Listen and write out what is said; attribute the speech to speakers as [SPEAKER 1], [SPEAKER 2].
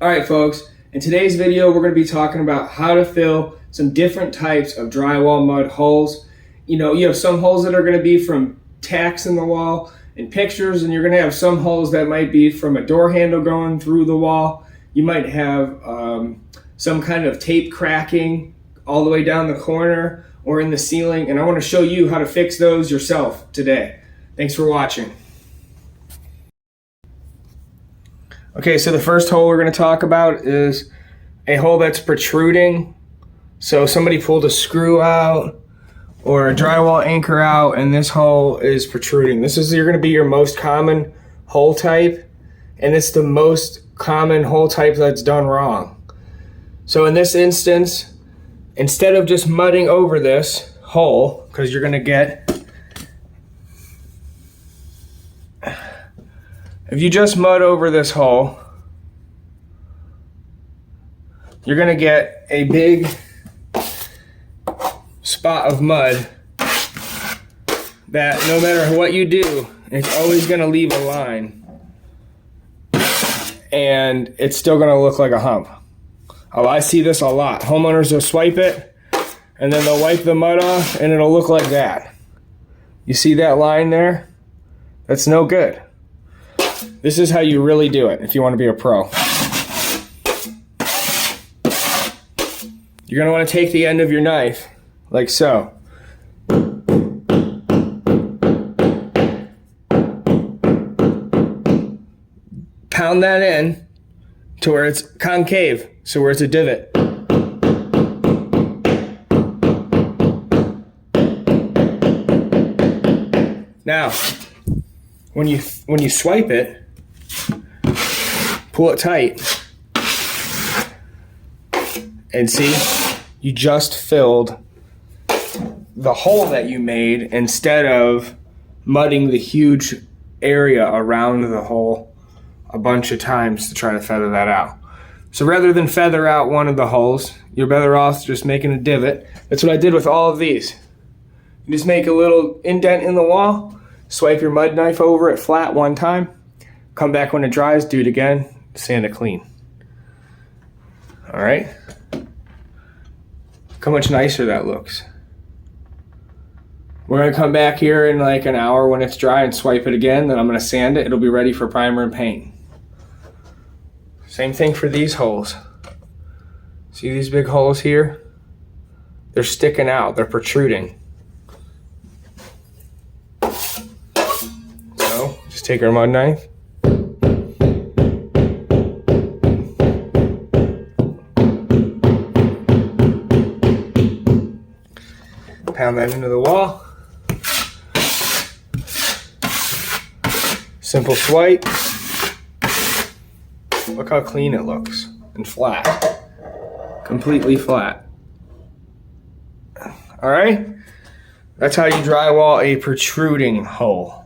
[SPEAKER 1] Alright folks, in today's video we're going to be talking about how to fill some different types of drywall mud holes. You know, you have some holes that are going to be from tacks in the wall and pictures, and you're going to have some holes that might be from a door handle going through the wall. You might have some kind of tape cracking all the way down the corner or in the ceiling, and I want to show you how to fix those yourself today. Thanks for watching. Okay, so the first hole we're going to talk about is a hole that's protruding. So somebody pulled a screw out or a drywall anchor out and this hole is protruding. This is going to be your most common hole type, and it's the most common hole type that's done wrong. So in this instance, instead of just mudding over this hole, because you're going to get, if you just mud over this hole, you're going to get a big spot of mud that no matter what you do, it's always going to leave a line. And it's still going to look like a hump. Oh, I see this a lot. Homeowners will swipe it, and then they'll wipe the mud off, and it'll look like that. You see that line there? That's no good. This is how you really do it if you want to be a pro. You're going to want to take the end of your knife, like so. Pound that in to where it's concave, so where it's a divot. Now, when you swipe it, pull it tight, and see, you just filled the hole that you made instead of mudding the huge area around the hole a bunch of times to try to feather that out. So rather than feather out one of the holes, you're better off just making a divot. That's what I did with all of these. You just make a little indent in the wall, swipe your mud knife over it flat one time, come back when it dries, do it again, sand it clean. All right? Look how much nicer that looks. We're gonna come back here in like an hour when it's dry and swipe it again, then I'm gonna sand it. It'll be ready for primer and paint. Same thing for these holes. See these big holes here? They're sticking out, they're protruding. So, just take our mud knife. Pound that into the wall. Simple swipe. Look how clean it looks and flat. Completely flat. All right? That's how you drywall a protruding hole.